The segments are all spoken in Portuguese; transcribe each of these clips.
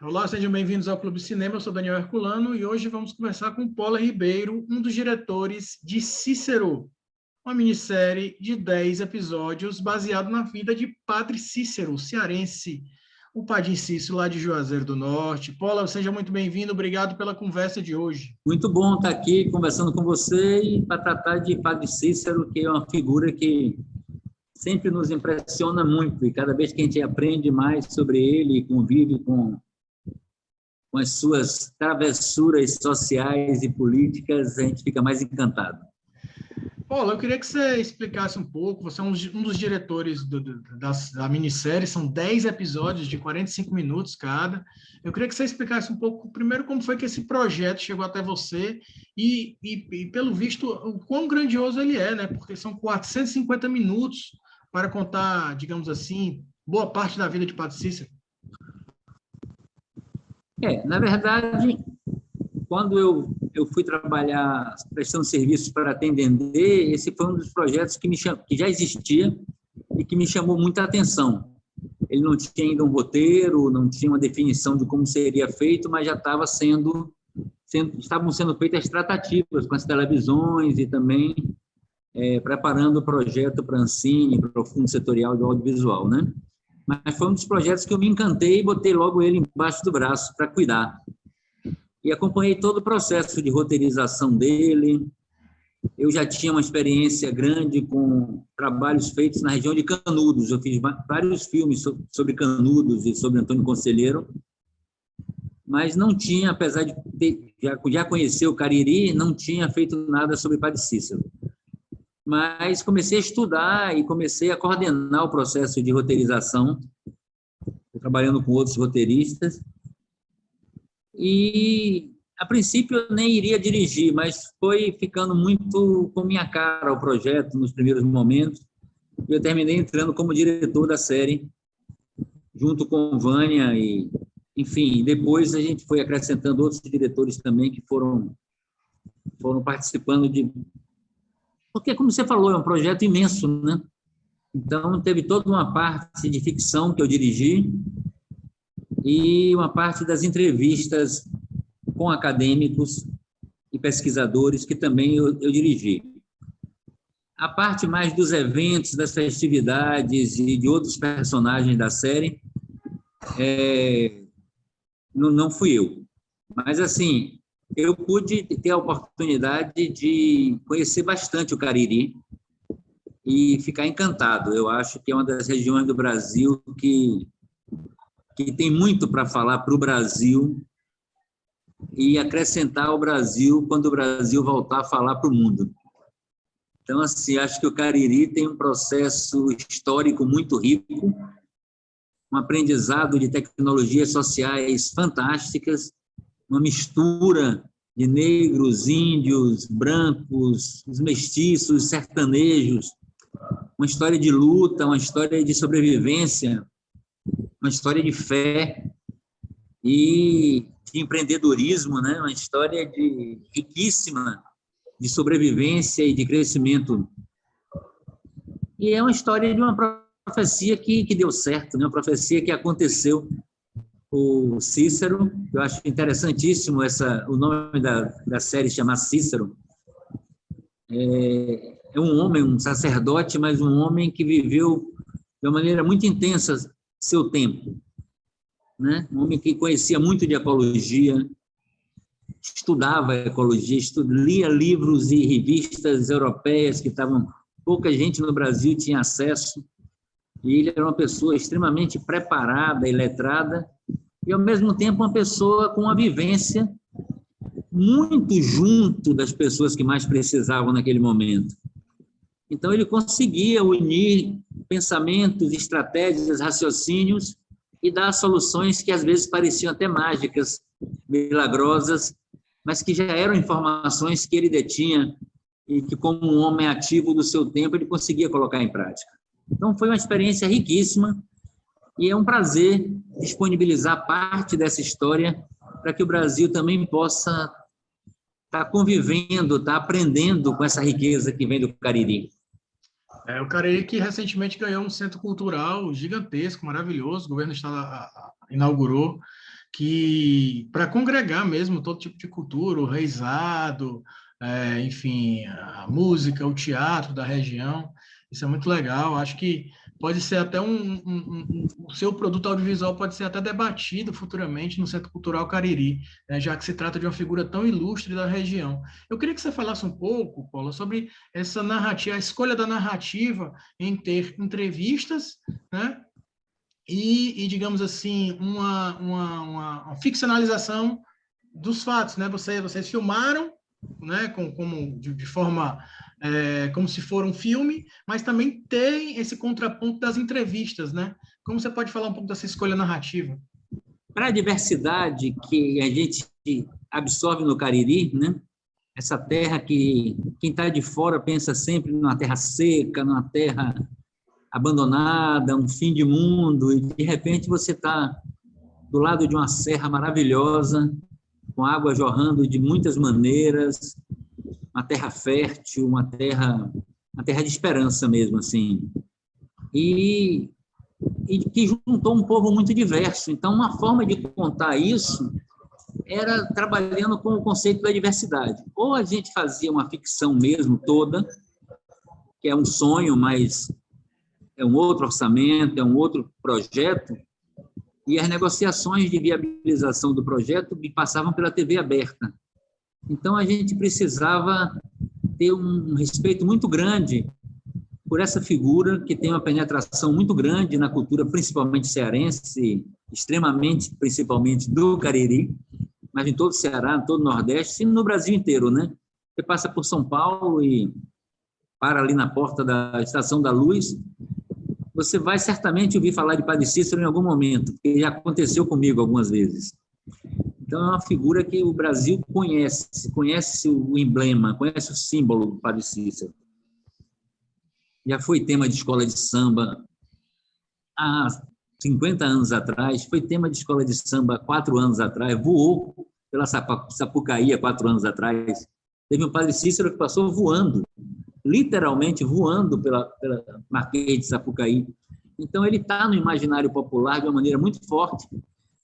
Olá, sejam bem-vindos ao Clube Cinema. Eu sou Daniel Herculano e hoje vamos conversar com Paula Ribeiro, um dos diretores de Cícero, uma minissérie de 10 episódios baseado na vida de Padre Cícero, cearense, o Padre Cícero lá de Juazeiro do Norte. Paula, seja muito bem-vindo, obrigado pela conversa de hoje. Muito bom estar aqui conversando com você e para tratar de Padre Cícero, que é uma figura que sempre nos impressiona muito, e cada vez que a gente aprende mais sobre ele e convive com as suas travessuras sociais e políticas, a gente fica mais encantado. Paula, eu queria que você explicasse um pouco, você é um dos diretores da minissérie, são 10 episódios de 45 minutos cada. Eu queria que você explicasse um pouco, primeiro, como foi que esse projeto chegou até você e pelo visto, o quão grandioso ele é, né? Porque são 450 minutos para contar, digamos assim, boa parte da vida de Padre Cícero. Na verdade, quando eu fui trabalhar prestando serviços para Atendendê, esse foi um dos projetos que já existia e que me chamou muita atenção. Ele não tinha ainda um roteiro, não tinha uma definição de como seria feito, mas já estavam sendo feitas tratativas com as televisões e também preparando o projeto para a Ancine, para o Fundo Setorial do Audiovisual, né? Mas foi um dos projetos que eu me encantei e botei logo ele embaixo do braço para cuidar. E acompanhei todo o processo de roteirização dele. Eu já tinha uma experiência grande com trabalhos feitos na região de Canudos. Eu fiz vários filmes sobre Canudos e sobre Antônio Conselheiro, mas não tinha, apesar de já conhecer o Cariri, não tinha feito nada sobre Padre Cícero. Mas comecei a estudar e comecei a coordenar o processo de roteirização, trabalhando com outros roteiristas. E, a princípio, eu nem iria dirigir, mas foi ficando muito com minha cara o projeto nos primeiros momentos. E eu terminei entrando como diretor da série, junto com Vânia. E, enfim, depois a gente foi acrescentando outros diretores também que foram participando de... Porque, como você falou, é um projeto imenso, né? Então, teve toda uma parte de ficção que eu dirigi e uma parte das entrevistas com acadêmicos e pesquisadores que também eu dirigi. A parte mais dos eventos, das festividades e de outros personagens da série, não fui eu. Mas, assim, eu pude ter a oportunidade de conhecer bastante o Cariri e ficar encantado. Eu acho que é uma das regiões do Brasil que tem muito para falar para o Brasil e acrescentar ao Brasil quando o Brasil voltar a falar para o mundo. Então, assim, acho que o Cariri tem um processo histórico muito rico, um aprendizado de tecnologias sociais fantásticas, uma mistura de negros, índios, brancos, os mestiços, sertanejos, uma história de luta, uma história de sobrevivência, uma história de fé e de empreendedorismo, né? Uma história riquíssima de sobrevivência e de crescimento. E é uma história de uma profecia que deu certo, né? Uma profecia que aconteceu. O Cícero, eu acho interessantíssimo o nome da série chamar Cícero. É um homem, um sacerdote, mas um homem que viveu de uma maneira muito intensa seu tempo, né? Um homem que conhecia muito de ecologia, estudava ecologia, lia livros e revistas europeias que pouca gente no Brasil tinha acesso, e ele era uma pessoa extremamente preparada e letrada, e, ao mesmo tempo, uma pessoa com uma vivência muito junto das pessoas que mais precisavam naquele momento. Então, ele conseguia unir pensamentos, estratégias, raciocínios e dar soluções que, às vezes, pareciam até mágicas, milagrosas, mas que já eram informações que ele detinha e que, como um homem ativo do seu tempo, ele conseguia colocar em prática. Então, foi uma experiência riquíssima e é um prazer disponibilizar parte dessa história para que o Brasil também possa estar convivendo, estar aprendendo com essa riqueza que vem do Cariri. O Cariri que recentemente ganhou um centro cultural gigantesco, maravilhoso, o governo do estado inaugurou. que para congregar mesmo todo tipo de cultura, o reisado, enfim, a música, o teatro da região. Isso é muito legal. Acho que pode ser até o seu produto audiovisual pode ser até debatido futuramente no Centro Cultural Cariri, né, já que se trata de uma figura tão ilustre da região. Eu queria que você falasse um pouco, Paula, sobre essa narrativa, a escolha da narrativa em ter entrevistas, né, digamos assim, uma ficcionalização dos fatos, né? Vocês filmaram, né, de forma como se for um filme, mas também tem esse contraponto das entrevistas, né? Como você pode falar um pouco dessa escolha narrativa? Para a diversidade que a gente absorve no Cariri, né? Essa terra que quem está de fora pensa sempre numa terra seca, numa terra abandonada, um fim de mundo, e de repente você está do lado de uma serra maravilhosa, com água jorrando de muitas maneiras, uma terra fértil, uma terra de esperança mesmo, assim. E que juntou um povo muito diverso. Então, uma forma de contar isso era trabalhando com o conceito da diversidade. Ou a gente fazia uma ficção mesmo toda, que é um sonho, mas é um outro orçamento, é um outro projeto, e as negociações de viabilização do projeto me passavam pela TV aberta. Então, a gente precisava ter um respeito muito grande por essa figura que tem uma penetração muito grande na cultura, principalmente cearense, extremamente, principalmente do Cariri, mas em todo o Ceará, em todo o Nordeste, e no Brasil inteiro, né? Você passa por São Paulo e para ali na porta da Estação da Luz, você vai certamente ouvir falar de Padre Cícero em algum momento, porque já aconteceu comigo algumas vezes. Então, é uma figura que o Brasil conhece o emblema, conhece o símbolo do Padre Cícero. Já foi tema de escola de samba há 50 anos atrás, foi tema de escola de samba há 4 anos atrás, voou pela Sapucaí há 4 anos atrás. Teve um Padre Cícero que passou voando, literalmente voando pela Marquês de Sapucaí. Então, ele está no imaginário popular de uma maneira muito forte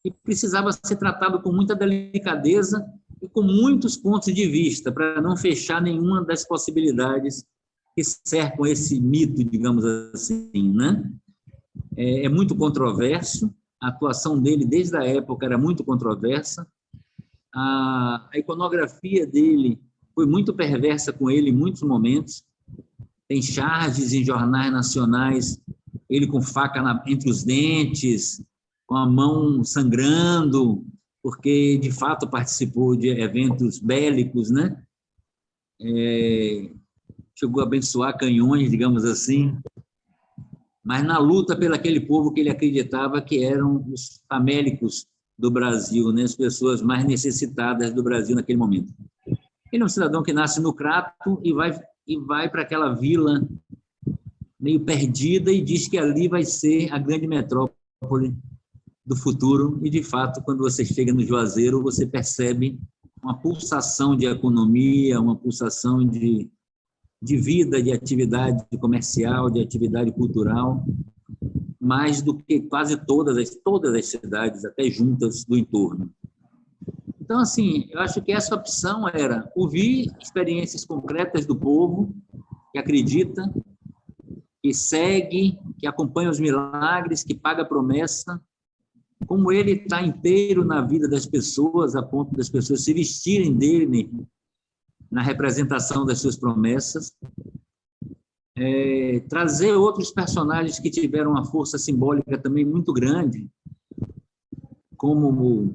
e precisava ser tratado com muita delicadeza e com muitos pontos de vista, para não fechar nenhuma das possibilidades que cercam esse mito, digamos assim, né? É muito controverso, a atuação dele desde a época era muito controversa, a iconografia dele foi muito perversa com ele em muitos momentos, tem charges em jornais nacionais, ele com faca entre os dentes, com a mão sangrando, porque de fato participou de eventos bélicos, né? Chegou a abençoar canhões, digamos assim, mas na luta pelo aquele povo que ele acreditava que eram os famélicos do Brasil, né? As pessoas mais necessitadas do Brasil naquele momento. Ele é um cidadão que nasce no Crato e vai para aquela vila meio perdida e diz que ali vai ser a grande metrópole do futuro. E, de fato, quando você chega no Juazeiro, você percebe uma pulsação de economia, uma pulsação de vida, de atividade comercial, de atividade cultural, mais do que quase todas as cidades, até juntas, do entorno. Então, assim, eu acho que essa opção era ouvir experiências concretas do povo que acredita, que segue, que acompanha os milagres, que paga a promessa, como ele está inteiro na vida das pessoas, a ponto das pessoas se vestirem dele na representação das suas promessas, trazer outros personagens que tiveram uma força simbólica também muito grande, como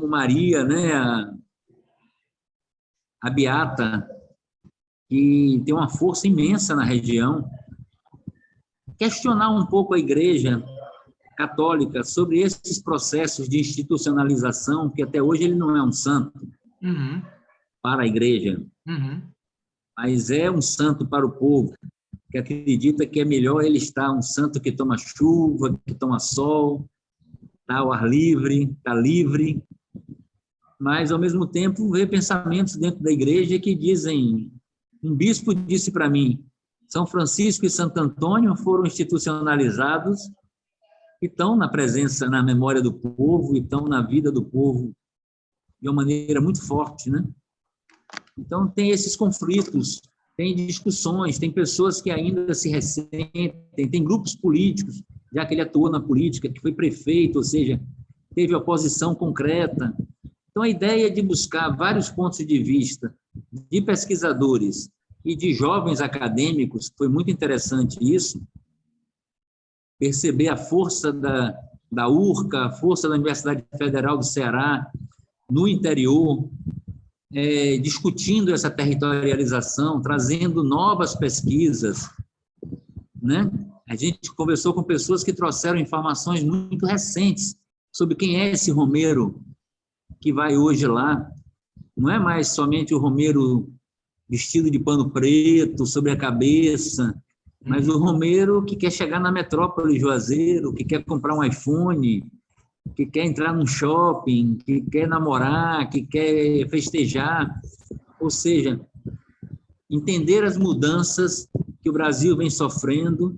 Maria, né, a Beata, que tem uma força imensa na região. Questionar um pouco a Igreja Católica sobre esses processos de institucionalização, que até hoje ele não é um santo para a Igreja, mas é um santo para o povo, que acredita que é melhor ele estar um santo que toma chuva, que toma sol, está ao ar livre, está livre, mas, ao mesmo tempo, vê pensamentos dentro da Igreja que dizem... Um bispo disse para mim, São Francisco e Santo Antônio foram institucionalizados que estão na presença, na memória do povo, e estão na vida do povo de uma maneira muito forte, né? Então, tem esses conflitos, tem discussões, tem pessoas que ainda se ressentem, tem grupos políticos, já que ele atuou na política, que foi prefeito, ou seja, teve oposição concreta. Então, a ideia de buscar vários pontos de vista de pesquisadores e de jovens acadêmicos, foi muito interessante isso, perceber a força da URCA, a força da Universidade Federal do Ceará, no interior, discutindo essa territorialização, trazendo novas pesquisas, né? A gente conversou com pessoas que trouxeram informações muito recentes sobre quem é esse Romero que vai hoje lá. Não é mais somente o Romero vestido de pano preto, sobre a cabeça, mas o Romero que quer chegar na metrópole Juazeiro, que quer comprar um iPhone, que quer entrar num shopping, que quer namorar, que quer festejar. Ou seja, entender as mudanças que o Brasil vem sofrendo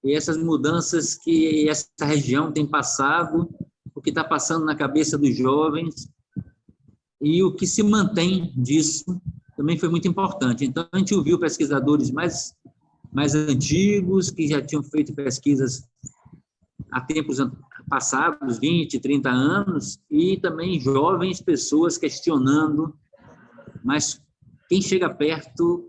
e essas mudanças que essa região tem passado, o que está passando na cabeça dos jovens e o que se mantém disso também foi muito importante. Então, a gente ouviu pesquisadores mais antigos, que já tinham feito pesquisas há tempos passados, 20, 30 anos, e também jovens pessoas questionando, mas quem chega perto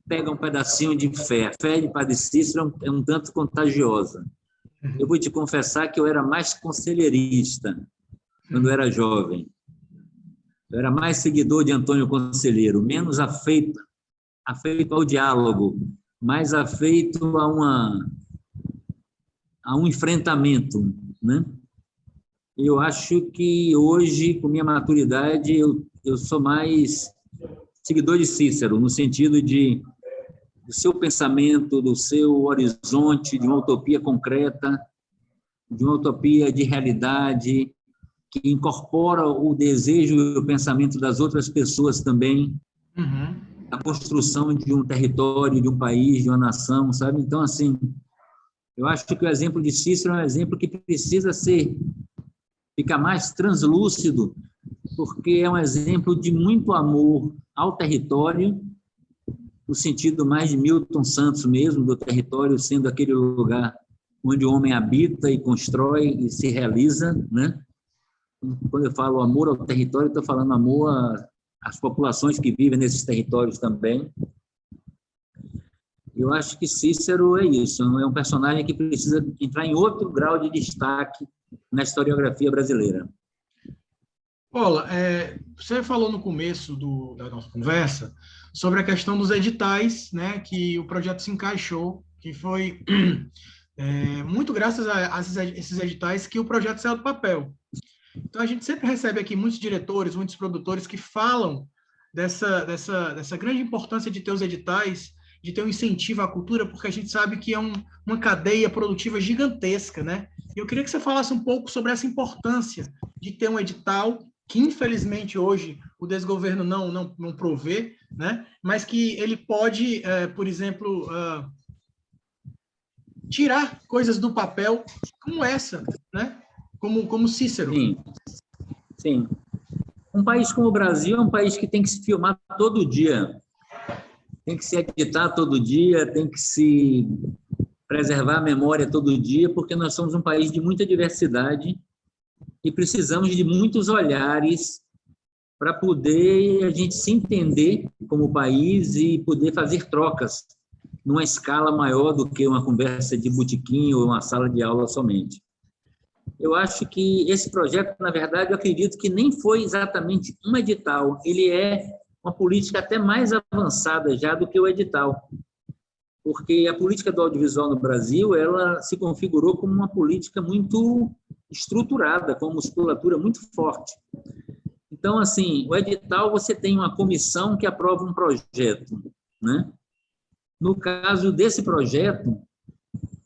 pega um pedacinho de fé. A fé de Padre Cícero é um tanto contagiosa. Eu vou te confessar que eu era mais conselheirista quando eu era jovem. Eu era mais seguidor de Antônio Conselheiro, menos afeito ao diálogo, mais afeito a um enfrentamento, né? Eu acho que hoje, com minha maturidade, eu sou mais seguidor de Cícero, no sentido do seu pensamento, do seu horizonte, de uma utopia concreta, de uma utopia de realidade, que incorpora o desejo e o pensamento das outras pessoas também, a construção de um território, de um país, de uma nação, sabe? Então, assim, eu acho que o exemplo de Cícero é um exemplo que precisa ficar mais translúcido, porque é um exemplo de muito amor ao território, no sentido mais de Milton Santos mesmo, do território sendo aquele lugar onde o homem habita e constrói e se realiza, né? Quando eu falo amor ao território, estou falando amor às populações que vivem nesses territórios também. Eu acho que Cícero é isso, é um personagem que precisa entrar em outro grau de destaque na historiografia brasileira. Paula, você falou no começo da nossa conversa sobre a questão dos editais, né, que o projeto se encaixou, que foi muito graças a esses editais que o projeto saiu do papel. Então, a gente sempre recebe aqui muitos diretores, muitos produtores que falam dessa grande importância de ter os editais, de ter um incentivo à cultura, porque a gente sabe que é uma cadeia produtiva gigantesca, né? E eu queria que você falasse um pouco sobre essa importância de ter um edital, que infelizmente hoje o desgoverno não provê, né? Mas que ele pode, por exemplo, tirar coisas do papel como essa, né? Como Cícero. Sim. Um país como o Brasil é um país que tem que se filmar todo dia, tem que se editar todo dia, tem que se preservar a memória todo dia, porque nós somos um país de muita diversidade e precisamos de muitos olhares para poder a gente se entender como país e poder fazer trocas numa escala maior do que uma conversa de botequim ou uma sala de aula somente. Eu acho que esse projeto, na verdade, eu acredito que nem foi exatamente um edital, ele é uma política até mais avançada já do que o edital, porque a política do audiovisual no Brasil, ela se configurou como uma política muito estruturada, com uma musculatura muito forte. Então, assim, o edital, você tem uma comissão que aprova um projeto, né? No caso desse projeto,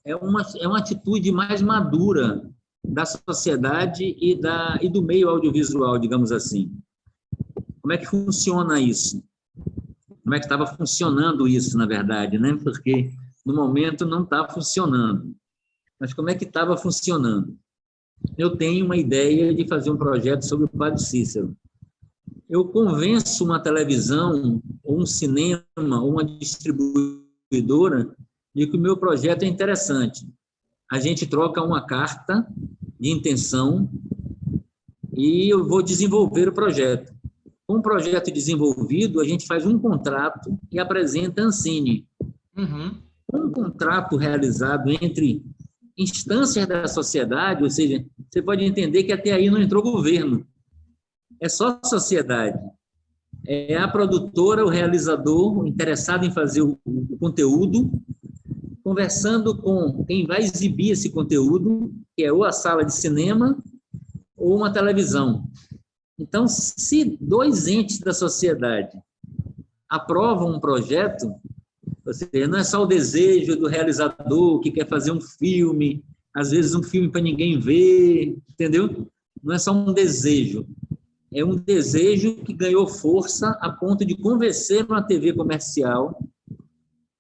é uma atitude mais madura da sociedade e do meio audiovisual, digamos assim. Como é que funciona isso? Como é que estava funcionando isso, na verdade, né? Porque, no momento, não está funcionando. mas como é que estava funcionando. Eu tenho uma ideia de fazer um projeto sobre o Padre Cícero. Eu convenço uma televisão, ou um cinema, ou uma distribuidora de que o meu projeto é interessante. A gente troca uma carta de intenção e eu vou desenvolver o projeto. Com o projeto desenvolvido, a gente faz um contrato e apresenta a Ancine. Uhum. Um contrato realizado entre instâncias da sociedade, ou seja, você pode entender que até aí não entrou governo, é só sociedade. É a produtora, o realizador, o interessado em fazer o conteúdo, conversando com quem vai exibir esse conteúdo, que é ou a sala de cinema ou uma televisão. Então, se dois entes da sociedade aprovam um projeto, ou seja, não é só o desejo do realizador que quer fazer um filme, às vezes um filme para ninguém ver, entendeu? Não é só um desejo, é um desejo que ganhou força a ponto de convencer uma TV comercial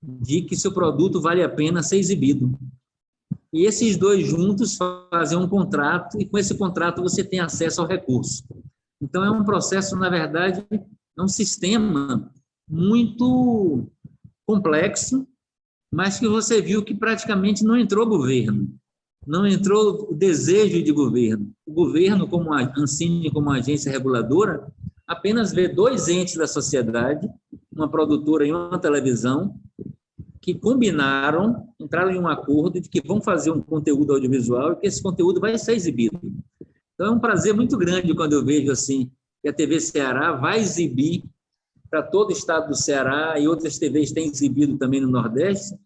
de que seu produto vale a pena ser exibido. E esses dois juntos fazem um contrato, e com esse contrato você tem acesso ao recurso. Então, é um processo, na verdade, é um sistema muito complexo, mas que você viu que praticamente não entrou governo, não entrou o desejo de governo. O governo, como a Ancine, como agência reguladora, apenas vê dois entes da sociedade, uma produtora e uma televisão, que combinaram, entraram em um acordo de que vão fazer um conteúdo audiovisual e que esse conteúdo vai ser exibido. Então, é um prazer muito grande quando eu vejo assim que a TV Ceará vai exibir para todo o estado do Ceará, e outras TVs têm exibido também no Nordeste,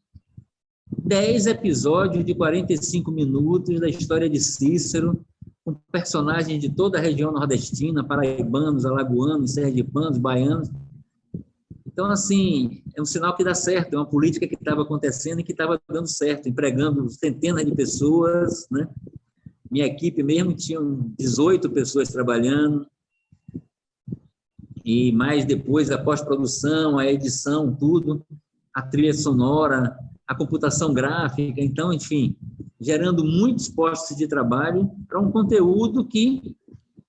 10 episódios de 45 minutos da história de Cícero, com personagens de toda a região nordestina, paraibanos, alagoanos, sergipanos, baianos. Então, assim, é um sinal que dá certo, é uma política que estava acontecendo e que estava dando certo, empregando centenas de pessoas, né? Minha equipe mesmo tinha 18 pessoas trabalhando, e mais depois a pós-produção, a edição, tudo, a trilha sonora, a computação gráfica, então, enfim, gerando muitos postos de trabalho para um conteúdo que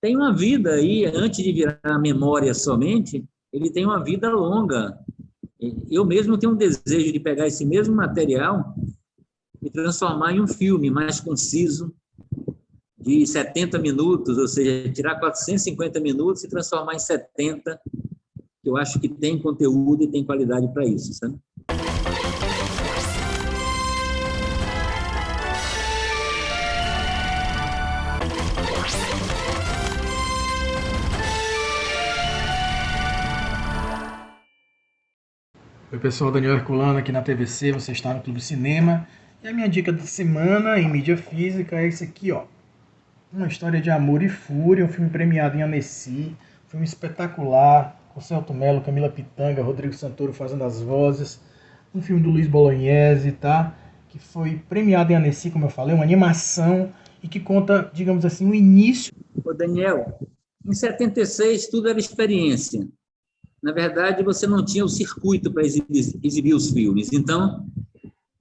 tem uma vida aí, antes de virar memória somente, ele tem uma vida longa. Eu mesmo tenho um desejo de pegar esse mesmo material e transformar em um filme mais conciso, de 70 minutos, ou seja, tirar 450 minutos e transformar em 70, que eu acho que tem conteúdo e tem qualidade para isso, sabe? Oi, pessoal, Daniel Herculano aqui na TVC, você está no Clube Cinema. E a minha dica da semana em mídia física é esse aqui, ó. Uma história de amor e fúria, um filme premiado em Annecy, um filme espetacular, com Celto Mello, Camila Pitanga, Rodrigo Santoro fazendo as vozes, um filme do Luiz Bolognese, tá? Que foi premiado em Annecy, como eu falei, uma animação e que conta, digamos assim, o início. Ô, Daniel, em 76 tudo era experiência. Na verdade, você não tinha o circuito para exibir os filmes. Então,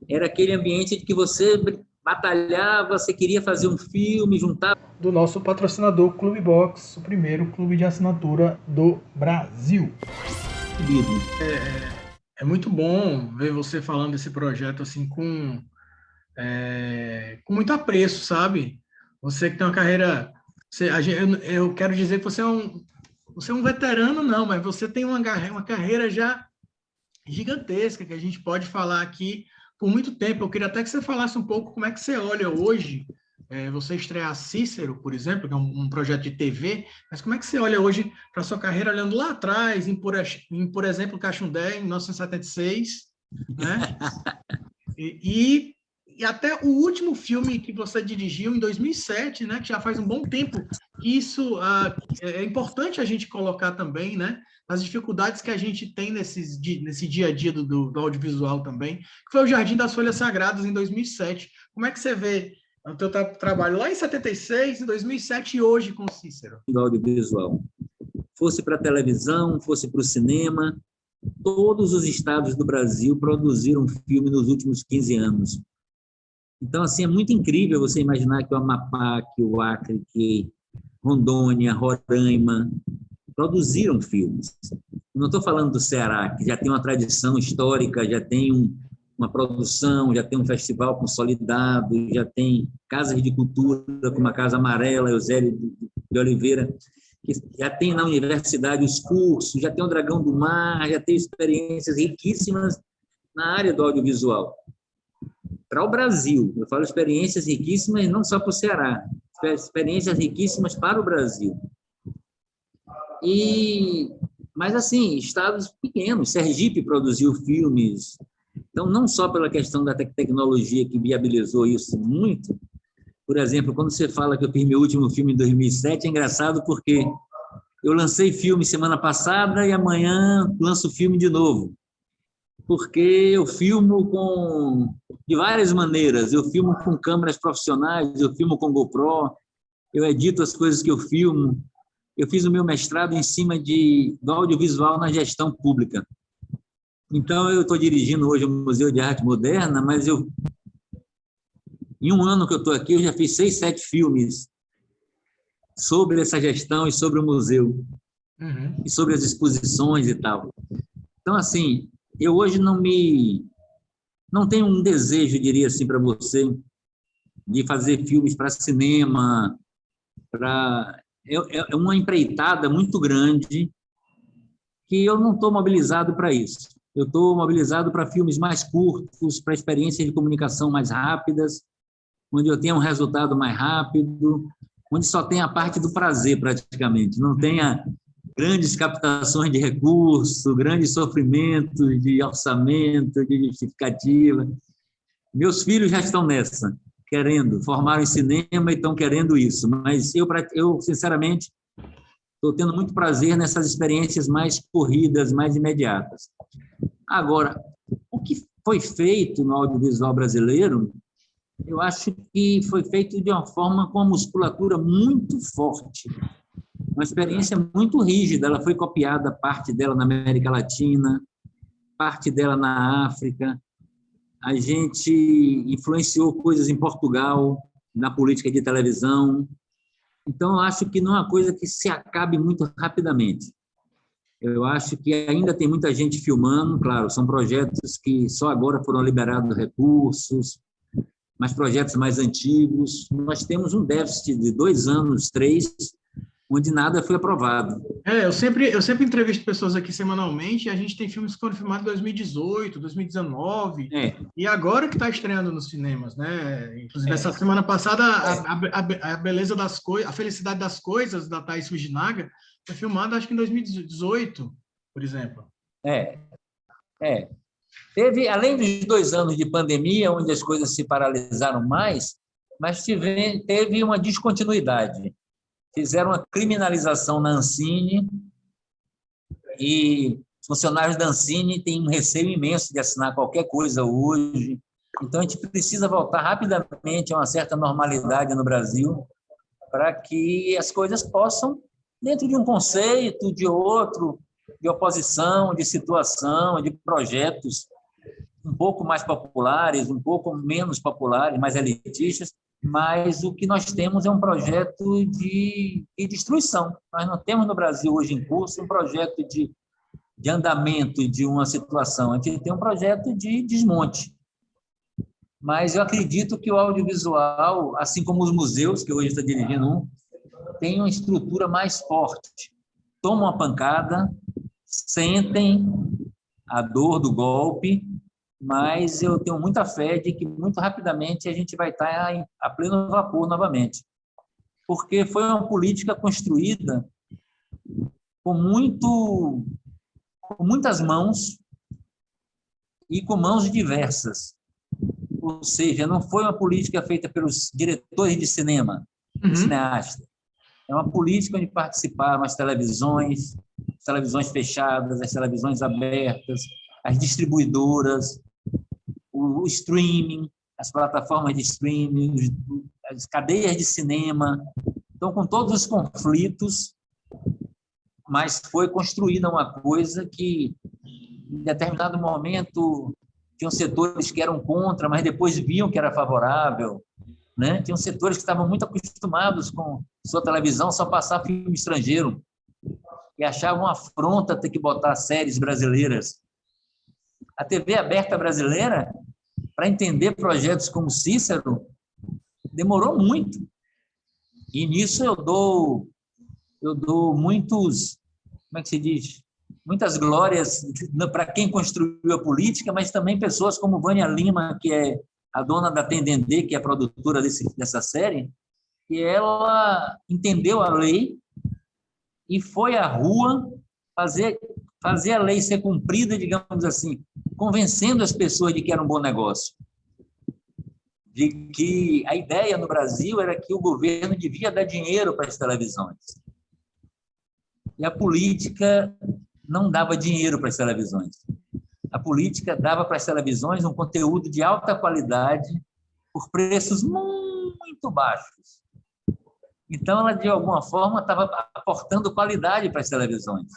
era aquele ambiente de que você batalhava, você queria fazer um filme, juntar... Do nosso patrocinador Clube Box, o primeiro clube de assinatura do Brasil. É muito bom ver você falando desse projeto assim com muito apreço, sabe? Você que tem uma carreira... eu quero dizer que você é um veterano, não, mas você tem uma carreira já gigantesca, que a gente pode falar aqui por muito tempo. Eu queria até que você falasse um pouco como é que você olha hoje, você estrear Cícero, por exemplo, que é um projeto de TV, mas como é que você olha hoje para a sua carreira, olhando lá atrás, por exemplo, Cachundé, em 1976, né? E até o último filme que você dirigiu, em 2007, né, que já faz um bom tempo. Isso é importante a gente colocar também, né, as dificuldades que a gente tem nesse dia a dia do audiovisual também, que foi o Jardim das Folhas Sagradas, em 2007. Como é que você vê o teu trabalho lá em 76, em 2007 e hoje com o Cícero? Do audiovisual. Fosse para a televisão, fosse para o cinema, todos os estados do Brasil produziram filme nos últimos 15 anos. Então, assim, é muito incrível você imaginar que o Amapá, que o Acre, que Rondônia, Roraima, produziram filmes. Não estou falando do Ceará, que já tem uma tradição histórica, já tem uma produção, já tem um festival consolidado, já tem casas de cultura, como a Casa Amarela, Eusébio de Oliveira, que já tem na universidade os cursos, já tem o Dragão do Mar, já tem experiências riquíssimas na área do audiovisual. Para o Brasil, eu falo experiências riquíssimas não só para o Ceará, experiências riquíssimas para o Brasil. Mas, assim, estados pequenos, Sergipe produziu filmes, então, não só pela questão da tecnologia que viabilizou isso muito. Por exemplo, quando você fala que eu fiz meu último filme em 2007, é engraçado porque eu lancei filme semana passada e amanhã lanço filme de novo. Porque eu filmo de várias maneiras. Eu filmo com câmeras profissionais, eu filmo com GoPro, eu edito as coisas que eu filmo. Eu fiz o meu mestrado em cima do audiovisual na gestão pública. Então, eu estou dirigindo hoje o Museu de Arte Moderna, mas em um ano que eu estou aqui, eu já fiz 6, 7 filmes sobre essa gestão e sobre o museu, e sobre as exposições e tal. Então, assim, eu hoje não tenho um desejo, diria assim, para você, de fazer filmes para cinema, é uma empreitada muito grande que eu não estou mobilizado para isso. Eu estou mobilizado para filmes mais curtos, para experiências de comunicação mais rápidas, onde eu tenha um resultado mais rápido, onde só tem a parte do prazer, praticamente. Não tenha grandes captações de recursos, grandes sofrimentos de orçamento, de justificativa. Meus filhos já estão nessa, formaram em cinema e estão querendo isso. Mas eu sinceramente, estou tendo muito prazer nessas experiências mais corridas, mais imediatas. Agora, o que foi feito no audiovisual brasileiro, eu acho que foi feito de uma forma com uma musculatura muito forte, uma experiência muito rígida. Ela foi copiada, parte dela na América Latina, parte dela na África. A gente influenciou coisas em Portugal, na política de televisão. Então, eu acho que não é uma coisa que se acabe muito rapidamente. Eu acho que ainda tem muita gente filmando, claro, são projetos que só agora foram liberados recursos, mas projetos mais antigos. Nós temos um déficit de 2 anos, 3, onde nada foi aprovado. Eu sempre entrevisto pessoas aqui semanalmente, e a gente tem filmes que foram filmados em 2018, 2019, e agora que está estreando nos cinemas, né? Inclusive, essa semana passada, a beleza das coisas, a felicidade das coisas, da Thaís Fujinaga, foi filmada, acho que em 2018, por exemplo. Teve, além dos 2 anos de pandemia, onde as coisas se paralisaram mais, mas teve uma descontinuidade. Fizeram uma criminalização na Ancine e os funcionários da Ancine têm um receio imenso de assinar qualquer coisa hoje. Então, a gente precisa voltar rapidamente a uma certa normalidade no Brasil para que as coisas possam, dentro de um conceito, de outro, de oposição, de situação, de projetos um pouco mais populares, um pouco menos populares, mais elitistas, mas o que nós temos é um projeto de destruição. Nós não temos no Brasil hoje em curso um projeto de andamento de uma situação, a gente tem um projeto de desmonte. Mas eu acredito que o audiovisual, assim como os museus, que hoje está dirigindo tem uma estrutura mais forte. Tomam uma pancada, sentem a dor do golpe, mas eu tenho muita fé de que muito rapidamente a gente vai estar a pleno vapor novamente. Porque foi uma política construída com muitas mãos e com mãos diversas. Ou seja, não foi uma política feita pelos diretores de cinema, cineastas. É uma política onde participaram as televisões fechadas, as televisões abertas, as distribuidoras, o streaming, as plataformas de streaming, as cadeias de cinema. Então, com todos os conflitos, mas foi construída uma coisa que, em determinado momento, tinham setores que eram contra, mas depois viam que era favorável, né? Tinham setores que estavam muito acostumados com sua televisão só passar filme estrangeiro e achavam uma afronta ter que botar séries brasileiras. A TV aberta brasileira, para entender projetos como Cícero, demorou muito. E nisso eu dou muitos, como é que se diz? Muitas glórias para quem construiu a política, mas também pessoas como Vânia Lima, que é a dona da Tendendê, que é a produtora dessa série, que ela entendeu a lei e foi à rua fazer a lei ser cumprida, digamos assim, convencendo as pessoas de que era um bom negócio. De que a ideia no Brasil era que o governo devia dar dinheiro para as televisões. E a política não dava dinheiro para as televisões. A política dava para as televisões um conteúdo de alta qualidade por preços muito baixos. Então, ela, de alguma forma, estava aportando qualidade para as televisões.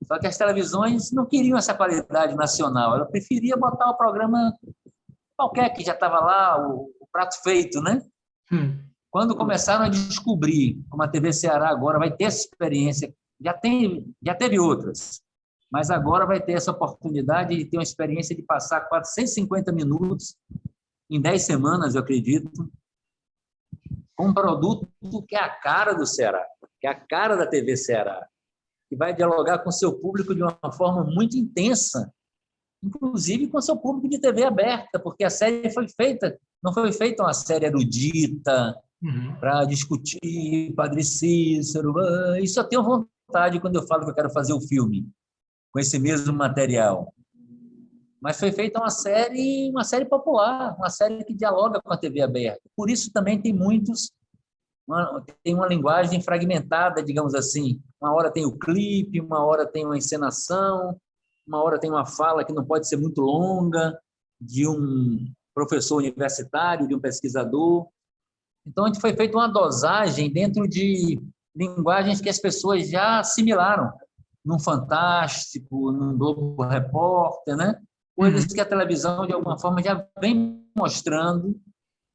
Só que as televisões não queriam essa qualidade nacional. Ela preferia botar o programa qualquer que já estava lá, o prato feito, né? Quando começaram a descobrir, como a TV Ceará agora vai ter essa experiência, já teve outras, mas agora vai ter essa oportunidade de ter uma experiência de passar 450 minutos em 10 semanas, eu acredito, com um produto que é a cara do Ceará, que é a cara da TV Ceará, que vai dialogar com o seu público de uma forma muito intensa, inclusive com o seu público de TV aberta, porque a série não foi feita uma série erudita para discutir Padre Cícero. Isso eu tenho vontade quando eu falo que eu quero fazer o filme com esse mesmo material. Mas foi feita uma série popular, uma série que dialoga com a TV aberta. Por isso também tem uma linguagem fragmentada, digamos assim. Uma hora tem o clipe, uma hora tem uma encenação, uma hora tem uma fala que não pode ser muito longa, de um professor universitário, de um pesquisador. Então, a gente foi feita uma dosagem dentro de linguagens que as pessoas já assimilaram, num Fantástico, num Globo Repórter, né? Coisas que a televisão, de alguma forma, já vem mostrando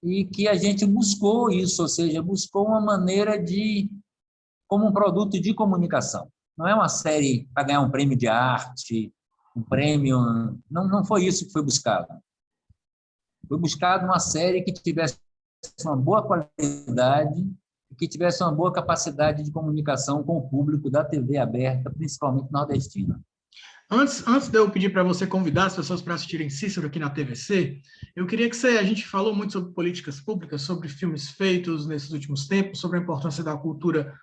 e que a gente buscou isso, ou seja, buscou uma maneira como um produto de comunicação. Não é uma série para ganhar um prêmio de arte, um prêmio... Não foi isso que foi buscado. Foi buscado uma série que tivesse uma boa qualidade e que tivesse uma boa capacidade de comunicação com o público da TV aberta, principalmente nordestina. Antes de eu pedir para você convidar as pessoas para assistirem Cícero aqui na TVC, eu queria que a gente falou muito sobre políticas públicas, sobre filmes feitos nesses últimos tempos, sobre a importância da cultura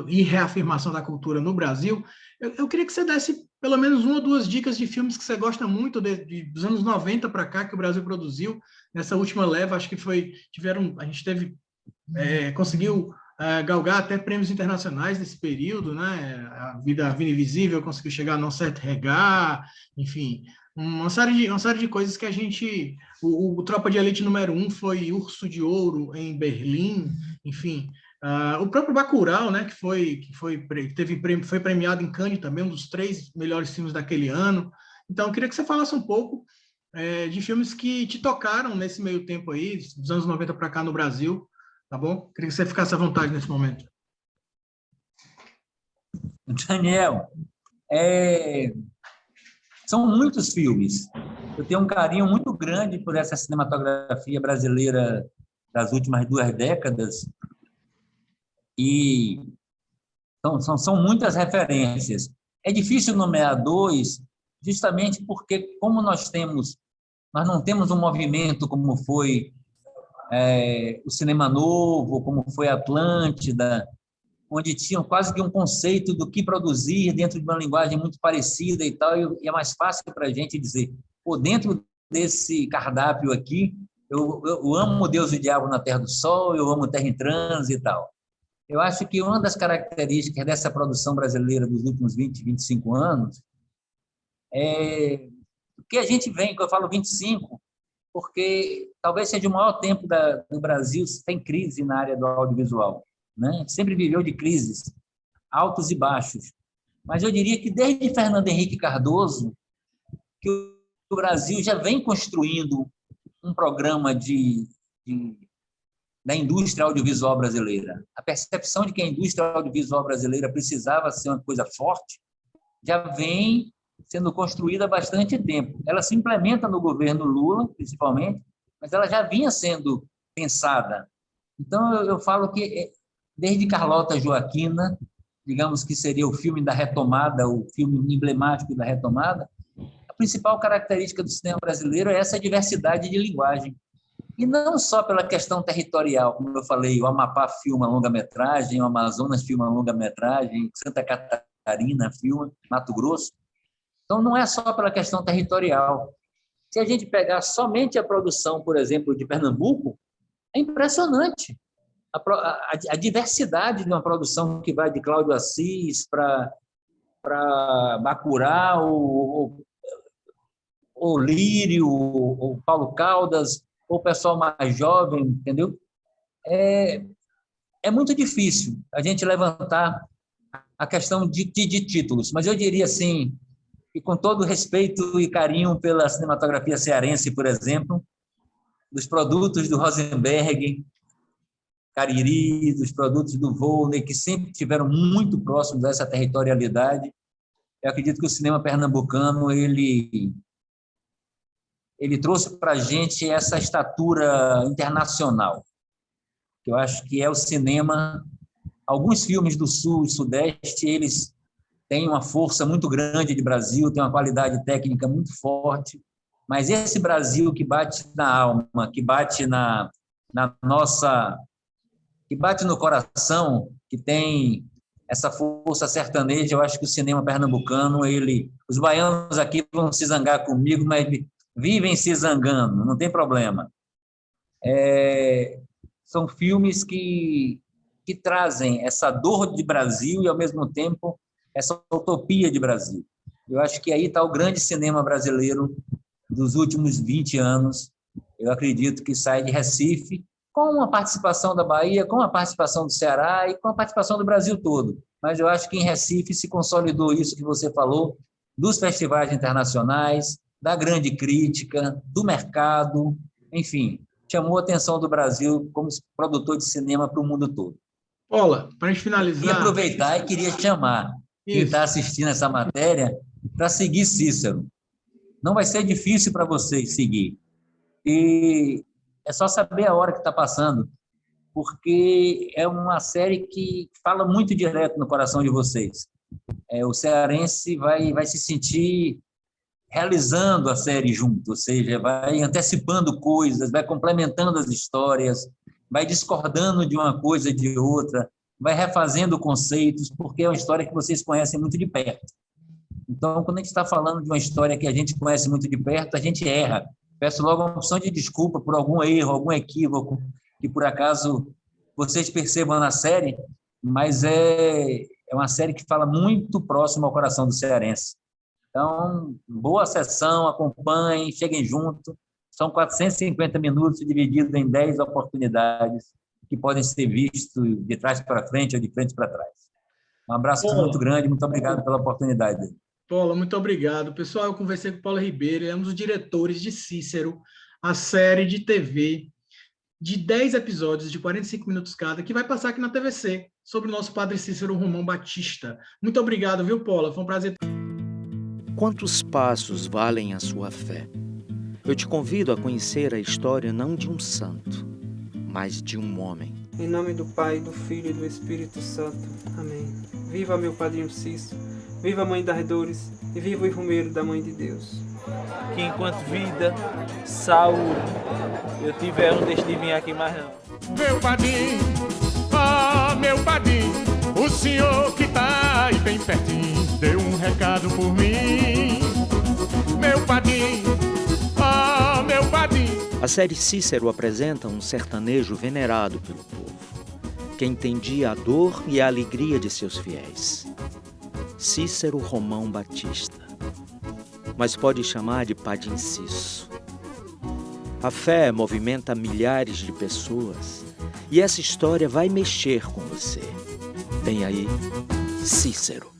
e reafirmação da cultura no Brasil. Eu queria que você desse pelo menos uma ou duas dicas de filmes que você gosta muito dos anos 90 para cá, que o Brasil produziu. Nessa última leva, acho que a gente conseguiu galgar até prêmios internacionais nesse período, né? A Vida Invisível conseguiu chegar a Não Certo Regar, enfim, uma série de coisas que a gente... O Tropa de Elite número 1 foi Urso de Ouro em Berlim, enfim... o próprio Bacurau, né, que foi premiado em Cannes também, um dos 3 melhores filmes daquele ano. Então, eu queria que você falasse um pouco de filmes que te tocaram nesse meio tempo aí, dos anos 90 para cá no Brasil, tá bom? Queria que você ficasse à vontade nesse momento. Daniel, são muitos filmes. Eu tenho um carinho muito grande por essa cinematografia brasileira das últimas 2 décadas, e são muitas referências. É difícil nomear 2, justamente porque, como nós não temos um movimento como foi o Cinema Novo, como foi a Atlântida, onde tinham quase que um conceito do que produzir dentro de uma linguagem muito parecida e tal, e é mais fácil para a gente dizer, dentro desse cardápio aqui, eu amo Deus e o Diabo na Terra do Sol, eu amo Terra em Transe e tal. Eu acho que uma das características dessa produção brasileira dos últimos 20, 25 anos é que a gente vem, quando eu falo 25, porque talvez seja o maior tempo do Brasil sem crise na área do audiovisual, né? A gente sempre viveu de crises, altos e baixos. Mas eu diria que desde Fernando Henrique Cardoso, que o Brasil já vem construindo um programa da indústria audiovisual brasileira. A percepção de que a indústria audiovisual brasileira precisava ser uma coisa forte já vem sendo construída há bastante tempo. Ela se implementa no governo Lula, principalmente, mas ela já vinha sendo pensada. Então, eu falo que, desde Carlota Joaquina, digamos que seria o filme da retomada, o filme emblemático da retomada, a principal característica do cinema brasileiro é essa diversidade de linguagem. E não só pela questão territorial, como eu falei, o Amapá filma longa-metragem, o Amazonas filma longa-metragem, Santa Catarina filma, Mato Grosso. Então, não é só pela questão territorial. Se a gente pegar somente a produção, por exemplo, de Pernambuco, é impressionante. A diversidade de uma produção que vai de Cláudio Assis para Bacurau, ou Lírio, ou Paulo Caldas, ou o pessoal mais jovem, entendeu? É muito difícil a gente levantar a questão de títulos, mas eu diria assim, e com todo respeito e carinho pela cinematografia cearense, por exemplo, dos produtos do Rosenberg, Cariri, dos produtos do Volney, que sempre estiveram muito próximos dessa territorialidade, eu acredito que o cinema pernambucano ele trouxe para a gente essa estatura internacional, que eu acho que é o cinema. Alguns filmes do Sul e Sudeste, eles têm uma força muito grande de Brasil, têm uma qualidade técnica muito forte, mas esse Brasil que bate na alma, que bate na nossa, que bate no coração, que tem essa força sertaneja, eu acho que o cinema pernambucano, os baianos aqui vão se zangar comigo, mas vivem se zangando, não tem problema. São filmes que trazem essa dor de Brasil e, ao mesmo tempo, essa utopia de Brasil. Eu acho que aí está o grande cinema brasileiro dos últimos 20 anos. Eu acredito que sai de Recife, com a participação da Bahia, com a participação do Ceará e com a participação do Brasil todo. Mas eu acho que em Recife se consolidou isso que você falou, dos festivais internacionais, da grande crítica, do mercado, enfim, chamou a atenção do Brasil como produtor de cinema para o mundo todo. Paula, para a gente finalizar... E aproveitar e queria chamar quem está assistindo essa matéria para seguir Cícero. Não vai ser difícil para vocês seguir. E é só saber a hora que está passando, porque é uma série que fala muito direto no coração de vocês. O cearense vai se sentir realizando a série junto, ou seja, vai antecipando coisas, vai complementando as histórias, vai discordando de uma coisa e de outra, vai refazendo conceitos, porque é uma história que vocês conhecem muito de perto. Então, quando a gente está falando de uma história que a gente conhece muito de perto, a gente erra. Peço logo uma opção de desculpa por algum erro, algum equívoco, que por acaso vocês percebam na série, mas é uma série que fala muito próximo ao coração do cearense. Então, boa sessão, acompanhem, cheguem junto. São 450 minutos divididos em 10 oportunidades que podem ser vistos de trás para frente ou de frente para trás. Um abraço muito grande, muito obrigado pela oportunidade. Paula, muito obrigado. Pessoal, eu conversei com o Paulo Ribeiro, ele é um dos diretores de Cícero, a série de TV de 10 episódios de 45 minutos cada, que vai passar aqui na TVC, sobre o nosso padre Cícero Romão Batista. Muito obrigado, viu, Paula? Foi um prazer. Quantos passos valem a sua fé? Eu te convido a conhecer a história não de um santo, mas de um homem. Em nome do Pai, do Filho e do Espírito Santo. Amém. Viva meu padrinho Cícero, viva a Mãe das Dores e viva o Romeiro da Mãe de Deus. Que enquanto vida, saúde, eu tiver um destino de vir aqui mais não. Meu padrinho, meu padrinho, o senhor que tá aí bem pertinho, deu um recado por mim. Meu padrinho, meu padrinho. A série Cícero apresenta um sertanejo venerado pelo povo, que entendia a dor e a alegria de seus fiéis. Cícero Romão Batista, mas pode chamar de Padre Inciso. A fé movimenta milhares de pessoas e essa história vai mexer com você. Vem aí, Cícero.